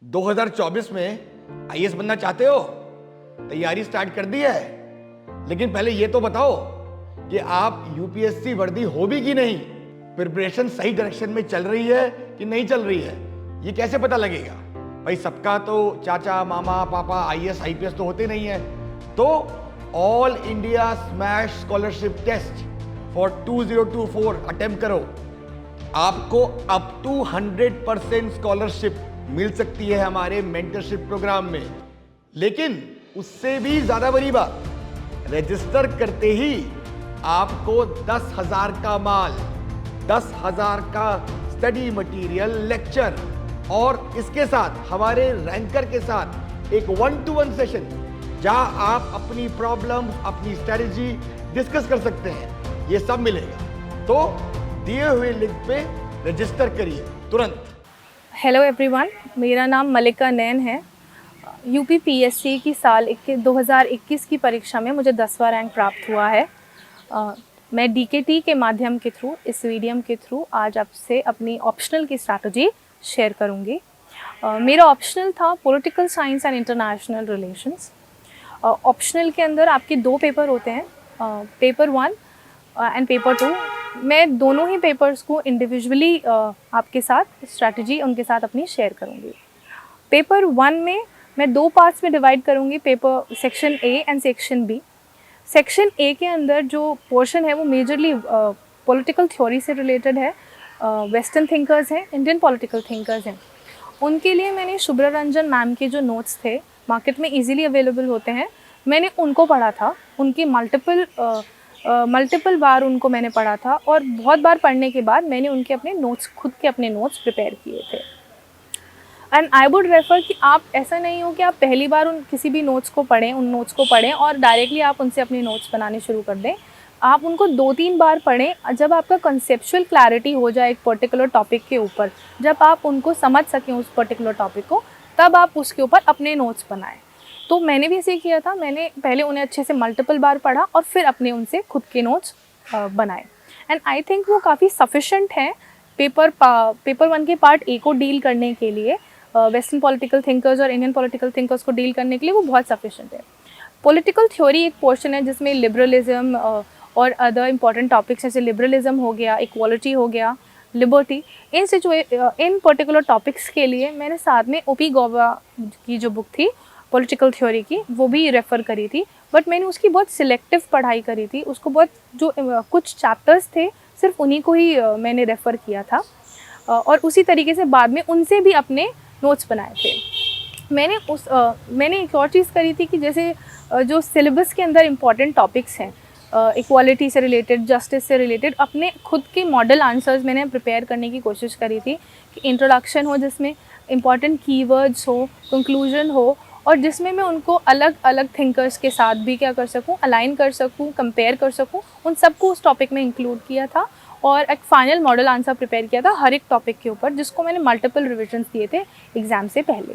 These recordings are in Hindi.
2024 में आईएएस बनना चाहते हो? तैयारी स्टार्ट कर दी है? लेकिन पहले ये तो बताओ कि आप यूपीएससी वर्दी हो भी कि नहीं, प्रिपरेशन सही डायरेक्शन में चल रही है कि नहीं चल रही है, ये कैसे पता लगेगा? भाई सबका तो चाचा मामा पापा आईएएस आईपीएस तो होते नहीं है। तो all India smash scholarship test for 2024 attempt करो, आपको अप टू 100% स्कॉलरशिप मिल सकती है हमारे मेंटरशिप प्रोग्राम में। लेकिन उससे भी ज्यादा बड़ी बात, रजिस्टर करते ही आपको 10,000 का माल, 10,000 का स्टडी मटेरियल, लेक्चर और इसके साथ हमारे रैंकर के साथ एक 1-to-1 सेशन जहां आप अपनी प्रॉब्लम, अपनी स्ट्रेटजी डिस्कस कर सकते हैं, ये सब मिलेगा। तो दिए हुए लिंक पे रजिस्टर करिए तुरंत। हेलो एवरीवन, मेरा नाम मलिका नैन है। यूपी पीएससी की साल 2021 की परीक्षा में मुझे 10वां रैंक प्राप्त हुआ है। मैं डीकेटी के माध्यम के थ्रू, इस मीडियम के थ्रू आज आपसे अपनी ऑप्शनल की स्ट्रैटेजी शेयर करूंगी। मेरा ऑप्शनल था political science and international relations. Optional के अंदर आपके 2 पेपर होते हैं, पेपर 1 एंड पेपर 2। मैं दोनों ही पेपर्स को इंडिविजुअली आपके साथ स्ट्रैटेजी उनके साथ अपनी शेयर करूंगी। पेपर 1 में मैं 2 पार्ट्स में डिवाइड करूंगी, paper section A and section B. Section A के अंदर जो पोर्शन है वो मेजरली पॉलिटिकल थ्योरी से रिलेटेड है। वेस्टर्न थिंकर्स हैं, इंडियन पॉलिटिकल थिंकर्स हैं, उनके लिए मैंने शुभ्रा रंजन मैम के जो नोट्स थे, मार्केट में इजीली अवेलेबल होते हैं, मैंने उनको पढ़ा था। उनकी मल्टीपल बार उनको मैंने पढ़ा था और बहुत बार पढ़ने के बाद मैंने उनके अपने नोट्स, खुद के अपने नोट्स प्रिपेयर किए थे। एंड आई वुड रेफ़र कि आप ऐसा नहीं हो कि आप पहली बार उन किसी भी नोट्स को पढ़ें, उन नोट्स को पढ़ें और डायरेक्टली आप उनसे अपने नोट्स बनाने शुरू कर दें। आप उनको 2-3 बार पढ़ें। जब आपका कंसेप्चुअल क्लैरिटी हो जाए एक पर्टिकुलर टॉपिक के ऊपर, जब आप उनको समझ सकें उस पर्टिकुलर टॉपिक को, तब आप उसके ऊपर अपने नोट्स बनाएं। तो मैंने भी ऐसे किया था, मैंने पहले उन्हें अच्छे से मल्टीपल बार पढ़ा और फिर अपने उनसे खुद के नोट्स बनाए। एंड आई थिंक वो काफ़ी सफिशेंट है पेपर 1 के पार्ट ए को डील करने के लिए। वेस्टर्न पॉलिटिकल थिंकर्स और इंडियन पॉलिटिकल थिंकर्स को डील करने के लिए वो बहुत सफिशेंट है। पॉलिटिकल थ्योरी एक पोर्शन है जिसमें लिबरलिज्म और अदर इंपॉर्टेंट टॉपिक्स जैसे लिबरलिज्म हो गया, इक्वालिटी हो गया, लिबर्टी, इन पर्टिकुलर टॉपिक्स के लिए मैंने साथ में ओपी गौबा की जो बुक थी पॉलिटिकल थ्योरी की, वो भी रेफ़र करी थी। बट मैंने उसकी बहुत सिलेक्टिव पढ़ाई करी थी, उसको बहुत जो कुछ चैप्टर्स थे सिर्फ उन्हीं को ही मैंने रेफ़र किया था और उसी तरीके से बाद में उनसे भी अपने नोट्स बनाए थे। मैंने एक और चीज़ करी थी कि जैसे जो सिलेबस के अंदर इम्पॉर्टेंट टॉपिक्स हैं, इक्वालिटी से रिलेटेड, जस्टिस से रिलेटेड, अपने खुद के मॉडल आंसर्स मैंने प्रिपेयर करने की कोशिश करी थी कि इंट्रोडक्शन हो जिसमें इम्पॉर्टेंट कीवर्ड्स हो, कंक्लूजन हो और जिसमें मैं उनको अलग अलग थिंकर्स के साथ भी क्या कर सकूं, अलाइन कर सकूं, कंपेयर कर सकूं, उन सबको उस टॉपिक में इंक्लूड किया था और एक फाइनल मॉडल आंसर प्रिपेयर किया था हर एक टॉपिक के ऊपर, जिसको मैंने मल्टीपल रिविजन्स दिए थे एग्ज़ाम से पहले।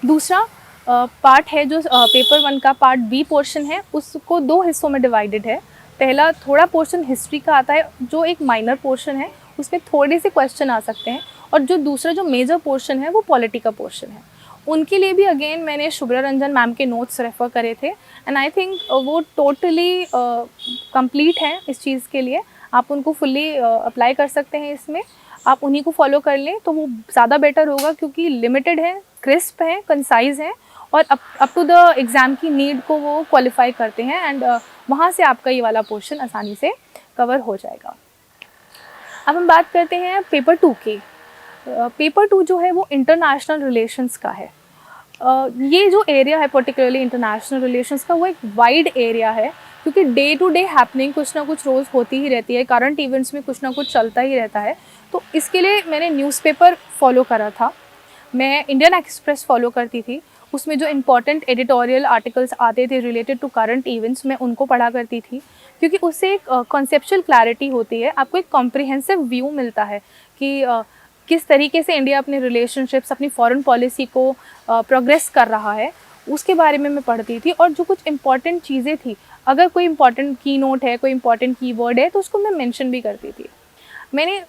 दूसरा पार्ट है जो पेपर 1 का पार्ट बी पोर्शन है, उसको 2 हिस्सों में डिवाइडेड है। पहला थोड़ा पोर्शन हिस्ट्री का आता है जो एक माइनर पोर्शन है, उसमें थोड़े से क्वेश्चन आ सकते हैं, और जो दूसरा जो मेजर पोर्शन है वो पॉलिटी का पोर्शन है। उनके लिए भी अगेन मैंने शुभ्रा रंजन मैम के नोट्स रेफ़र करे थे एंड आई थिंक वो टोटली कंप्लीट हैं इस चीज़ के लिए। आप उनको फुल्ली अप्लाई कर सकते हैं इसमें, आप उन्हीं को फॉलो कर लें तो वो ज़्यादा बेटर होगा, क्योंकि लिमिटेड है, क्रिस्प है, कंसाइज है और अप टू द एग्ज़ाम की नीड को वो क्वालिफाई करते हैं एंड वहाँ से आपका ये वाला पोर्शन आसानी से कवर हो जाएगा। अब हम बात करते हैं पेपर 2 की। पेपर 2 जो है वो इंटरनेशनल रिलेशंस का है। ये जो एरिया है पर्टिकुलरली इंटरनेशनल रिलेशंस का, वो एक वाइड एरिया है, क्योंकि डे टू डे हैपनिंग कुछ ना कुछ रोज़ होती ही रहती है, करंट इवेंट्स में कुछ ना कुछ चलता ही रहता है। तो इसके लिए मैंने न्यूज़पेपर फॉलो करा था, मैं इंडियन एक्सप्रेस फॉलो करती थी, उसमें जो इम्पॉर्टेंट एडिटोरियल आर्टिकल्स आते थे रिलेटेड टू करंट इवेंट्स मैं उनको पढ़ा करती थी, क्योंकि उससे एक कॉन्सेप्चुअल क्लैरिटी होती है, आपको एक कॉम्प्रिहेंसिव व्यू मिलता है कि किस तरीके से इंडिया अपने रिलेशनशिप्स, अपनी फॉरेन पॉलिसी को प्रोग्रेस कर रहा है, उसके बारे में मैं पढ़ती थी। और जो कुछ इम्पॉर्टेंट चीज़ें थी, अगर कोई इम्पॉर्टेंट की नोट है, कोई इम्पॉर्टेंट कीवर्ड है, तो उसको मैं मेंशन भी करती थी। मैंने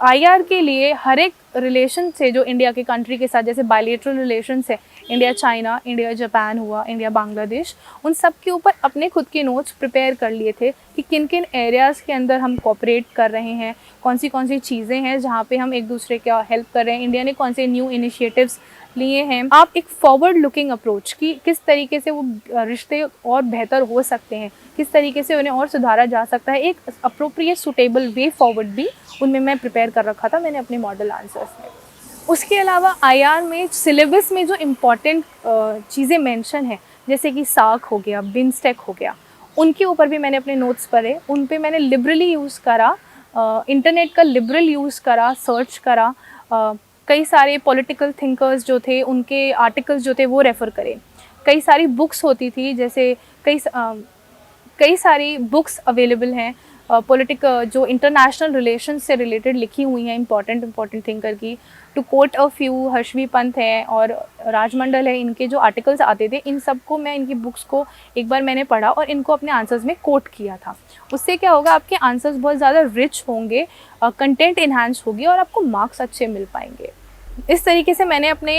आईआर के लिए हर एक रिलेशन से जो इंडिया के कंट्री के साथ, जैसे बायलेटरल रिलेशंस है, इंडिया चाइना, इंडिया जापान हुआ, इंडिया बांग्लादेश, उन सब के ऊपर अपने खुद के नोट्स प्रिपेयर कर लिए थे कि किन किन एरियाज़ के अंदर हम कोऑपरेट कर रहे हैं, कौन सी चीज़ें हैं जहाँ पे हम एक दूसरे का हेल्प कर रहे हैं, इंडिया ने कौन से न्यू इनिशिएटिव्स लिए हैं। आप एक फॉरवर्ड लुकिंग अप्रोच की किस तरीके से वो रिश्ते और बेहतर हो सकते हैं, किस तरीके से उन्हें और सुधारा जा सकता है, एक अप्रोप्रिएट सुटेबल वे फॉरवर्ड भी उनमें मैं प्रिपेयर कर रखा था मैंने अपने मॉडल आंसर्स में। उसके अलावा आईआर में सिलेबस में जो इम्पॉर्टेंट चीज़ें मेंशन है, जैसे कि सार्क हो गया, बिमस्टेक हो गया, उनके ऊपर भी मैंने अपने नोट्स पढ़े, उन पे मैंने लिबरली यूज़ करा, इंटरनेट का लिबरल यूज़ करा, सर्च करा, कई सारे पॉलिटिकल थिंकर्स जो थे उनके आर्टिकल्स जो थे वो रेफ़र करे, कई सारी बुक्स होती थी, जैसे कई सारी बुक्स अवेलेबल हैं जो इंटरनेशनल रिलेशंस से रिलेटेड लिखी हुई हैं, इम्पॉर्टेंट थिंकर की। To quote a few, Harshvi Pant है और राजमंडल है, इनके जो आर्टिकल्स आते थे, इन सब को मैं, इनकी बुक्स को एक बार मैंने पढ़ा और इनको अपने आंसर्स में कोट किया था। उससे क्या होगा, आपके आंसर्स बहुत ज़्यादा रिच होंगे, कंटेंट इन्हांस होगी और आपको मार्क्स अच्छे मिल पाएंगे। इस तरीके से मैंने अपने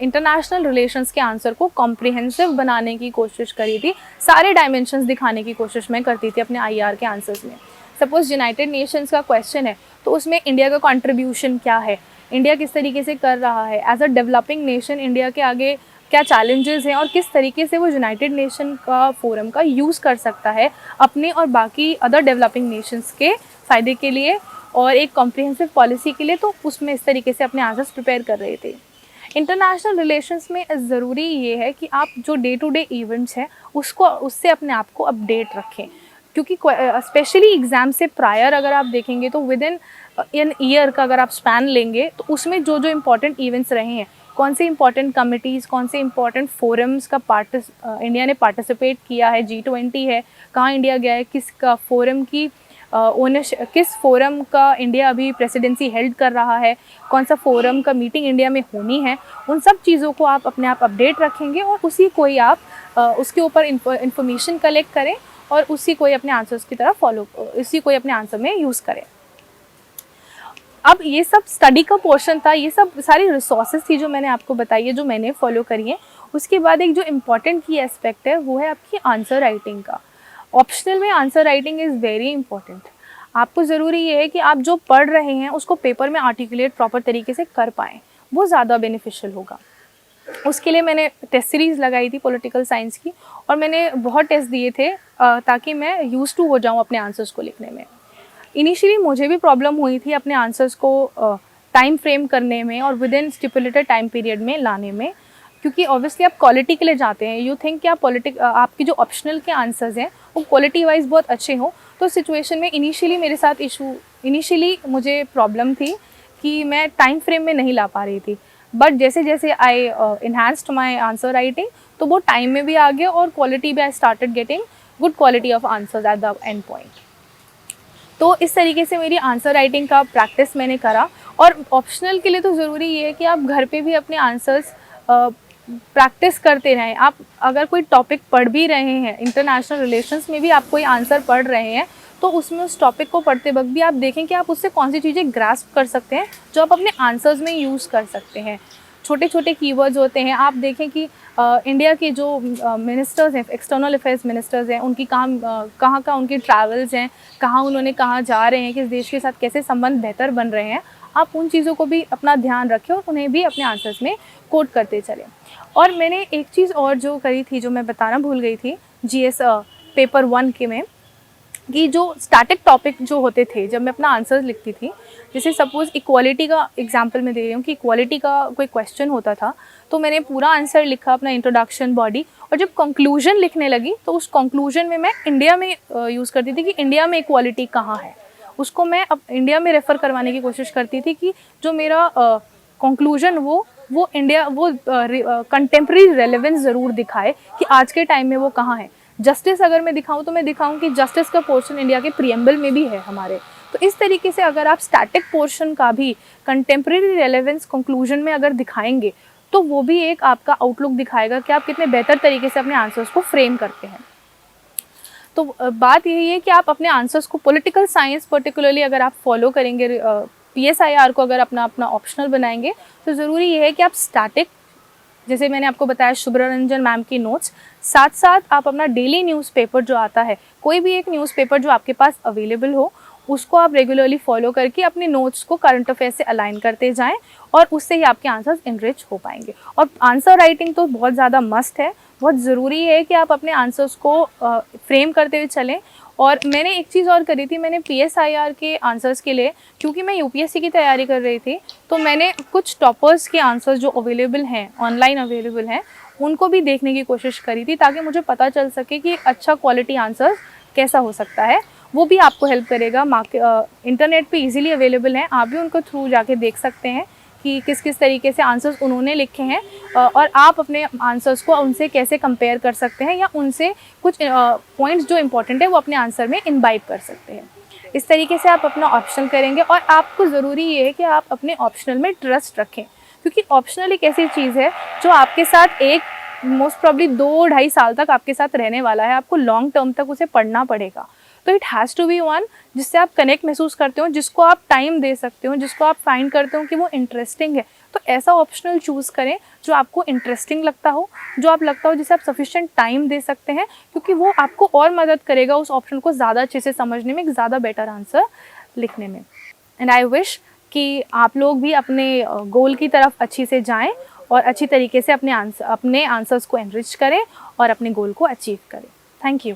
इंटरनेशनल रिलेशंस के आंसर को कॉम्प्रिहेंसिव बनाने की कोशिश करी थी, सारे डायमेंशंस दिखाने की कोशिश मैं करती थी अपने आईआर के आंसर्स में। सपोज यूनाइटेड नेशंस का क्वेश्चन है तो उसमें इंडिया का कंट्रीब्यूशन क्या है, इंडिया किस तरीके से कर रहा है as a developing nation, India के आगे क्या चैलेंजेस हैं और किस तरीके से वो यूनाइटेड नेशन का फोरम का यूज़ कर सकता है अपने और बाकी अदर डेवलपिंग नेशंस के फ़ायदे के लिए और एक कॉम्प्रिहेंसिव पॉलिसी के लिए। तो उसमें इस तरीके से अपने आंसर्स प्रिपेयर कर रहे थे। इंटरनेशनल रिलेशंस में ज़रूरी ये है कि आप जो डे टू डे इवेंट्स हैं उससे अपने आप को अपडेट रखें, क्योंकि स्पेशली एग्ज़ाम से प्रायर अगर आप देखेंगे तो विद इन ईयर का अगर आप स्पैन लेंगे तो उसमें जो जो इम्पोर्टेंट इवेंट्स रहे हैं, कौन से इम्पोर्टेंट कमिटीज़, कौन से इम्पोर्टेंट फोरम्स का इंडिया ने पार्टिसिपेट किया है, G20 है, कहाँ इंडिया गया है, किसका फोरम की किस फोरम का इंडिया अभी प्रेसिडेंसी हेल्ड कर रहा है, कौन सा फोरम का मीटिंग इंडिया में होनी है, उन सब चीज़ों को आप अपने आप अपडेट रखेंगे और उसी को ही आप उसके ऊपर इंफॉर्मेशन कलेक्ट करें और उसी को ही अपने आंसर्स की तरह इसी को ही अपने आंसर में यूज़ करें। अब ये सब स्टडी का पोर्शन था, ये सब सारी रिसोर्सेज थी जो मैंने आपको बताई है, जो मैंने फॉलो करी है। उसके बाद एक जो इम्पॉर्टेंट की एस्पेक्ट है वो है आपकी आंसर राइटिंग का। ऑप्शनल में answer writing is very important. आपको ज़रूरी ये है कि आप जो पढ़ रहे हैं उसको पेपर में आर्टिकुलेट प्रॉपर तरीके से कर पाएँ, वो ज़्यादा बेनिफिशियल होगा। उसके लिए मैंने टेस्ट सीरीज़ लगाई थी पॉलिटिकल साइंस की और मैंने बहुत टेस्ट दिए थे ताकि मैं यूज़ टू हो जाऊँ अपने आंसर्स को लिखने में। इनिशियली मुझे भी प्रॉब्लम हुई थी अपने आंसर्स को टाइम फ्रेम करने में और with in stipulated time period में लाने में, क्योंकि ऑब्वियसली आप क्वालिटी के लिए जाते हैं, यू थिंक कि आप आपकी जो ऑप्शनल के आंसर्स हैं वो क्वालिटी वाइज बहुत अच्छे हों। तो सिचुएशन में इनिशियली मुझे प्रॉब्लम थी कि मैं टाइम फ्रेम में नहीं ला पा रही थी, बट जैसे जैसे आई इन्हांस्ड माई आंसर राइटिंग तो वो टाइम में भी आ गया और क्वालिटी भी I started getting good quality of answers at the end point. तो इस तरीके से मेरी आंसर राइटिंग का प्रैक्टिस मैंने करा। और ऑप्शनल के लिए तो ज़रूरी ये है कि आप घर पे भी अपने आंसर्स प्रैक्टिस करते रहें। आप अगर कोई टॉपिक पढ़ भी रहे हैं, इंटरनेशनल रिलेशंस में भी आप कोई आंसर पढ़ रहे हैं, तो उसमें उस टॉपिक को पढ़ते वक्त भी आप देखें कि आप उससे कौन सी चीज़ें ग्रास्प कर सकते हैं जो आप अपने आंसर्स में यूज़ कर सकते हैं। छोटे छोटे कीवर्ड्स होते हैं, आप देखें कि इंडिया के जो मिनिस्टर्स हैं, एक्सटर्नल अफेयर्स मिनिस्टर्स हैं, उनकी कहाँ का उनकी ट्रैवल्स हैं, कहाँ जा रहे हैं, किस देश के साथ कैसे संबंध बेहतर बन रहे हैं, आप उन चीज़ों को भी अपना ध्यान रखें और उन्हें भी अपने आंसर्स में कोट करते चलें। और मैंने एक चीज़ और जो करी थी, जो मैं बताना भूल गई थी GS पेपर 1 के में, कि जो स्टैटिक टॉपिक जो होते थे जब मैं अपना आंसर लिखती थी, जैसे सपोज़ इक्वालिटी का एग्जांपल मैं दे रही हूँ कि इक्वालिटी का कोई क्वेश्चन होता था तो मैंने पूरा आंसर लिखा, अपना इंट्रोडक्शन, बॉडी, और जब कंक्लूजन लिखने लगी तो उस कंक्लूजन में मैं इंडिया में यूज़ करती थी कि इंडिया में इक्वालिटी कहाँ है, उसको मैं अब इंडिया में रेफ़र करवाने की कोशिश करती थी कि जो मेरा कंक्लूजन वो इंडिया कंटेम्प्रेरी रेलेवेंस ज़रूर दिखाए कि आज के टाइम में वो कहाँ है। जस्टिस अगर मैं दिखाऊं तो मैं दिखाऊं कि जस्टिस का पोर्शन इंडिया के प्रीएम्बल में भी है हमारे। तो इस तरीके से अगर आप स्टैटिक पोर्शन का भी कंटेम्प्रेरी रेलेवेंस कंक्लूजन में अगर दिखाएंगे तो वो भी एक आपका आउटलुक दिखाएगा कि आप कितने बेहतर तरीके से अपने आंसर्स को फ्रेम करते हैं। तो बात यही है कि आप अपने आंसर्स को, पॉलिटिकल साइंस पर्टिकुलरली अगर आप फॉलो करेंगे PSIR को अगर अपना ऑप्शनल बनाएंगे तो ज़रूरी ये है कि आप स्टैटिक, जैसे मैंने आपको बताया शुभ्रा रंजन मैम की नोट्स, साथ साथ आप अपना डेली न्यूज़पेपर जो आता है, कोई भी एक न्यूज़पेपर जो आपके पास अवेलेबल हो, उसको आप रेगुलरली फॉलो करके अपने नोट्स को करंट अफेयर से अलाइन करते जाएं और उससे ही आपके आंसर्स इनरिच हो पाएंगे। और आंसर राइटिंग तो बहुत ज़्यादा मस्ट है, बहुत ज़रूरी है कि आप अपने आंसर्स को फ्रेम करते हुए चलें। और मैंने एक चीज़ और करी थी, मैंने PSIR के आंसर्स के लिए, क्योंकि मैं UPSC की तैयारी कर रही थी, तो मैंने कुछ टॉपर्स के आंसर्स जो अवेलेबल हैं, ऑनलाइन अवेलेबल हैं, उनको भी देखने की कोशिश करी थी ताकि मुझे पता चल सके कि अच्छा क्वालिटी आंसर कैसा हो सकता है। वो भी आपको हेल्प करेगा। इंटरनेट पे इजीली अवेलेबल हैं, आप भी उनको थ्रू जाके देख सकते हैं कि किस किस तरीके से आंसर्स उन्होंने लिखे हैं और आप अपने आंसर्स को उनसे कैसे कंपेयर कर सकते हैं या उनसे कुछ पॉइंट्स जो इम्पोर्टेंट है वो अपने आंसर में इनबाइब कर सकते हैं। इस तरीके से आप अपना ऑप्शनल करेंगे और आपको ज़रूरी ये है कि आप अपने ऑप्शनल में ट्रस्ट रखें, क्योंकि ऑप्शनल एक ऐसी चीज़ है जो आपके साथ एक मोस्ट प्रॉब्ली 2-2.5 साल तक आपके साथ रहने वाला है। आपको लॉन्ग टर्म तक उसे पढ़ना पड़ेगा। तो it has to be one जिससे आप कनेक्ट महसूस करते हो, जिसको आप टाइम दे सकते हो, जिसको आप फाइंड करते हो कि वो इंटरेस्टिंग है। तो ऐसा ऑप्शनल चूज़ करें जो आपको इंटरेस्टिंग लगता हो, जो आप लगता हो जिसे आप सफिशिएंट टाइम दे सकते हैं, क्योंकि वो आपको और मदद करेगा उस ऑप्शन को ज़्यादा अच्छे से समझने में, एक ज़्यादा बेटर आंसर लिखने में। एंड आई विश कि आप लोग भी अपने गोल की तरफ अच्छी से जाएँ और अच्छी तरीके से अपने आंसर्स को एनरिच करें और अपने गोल को अचीव करें। Thank you.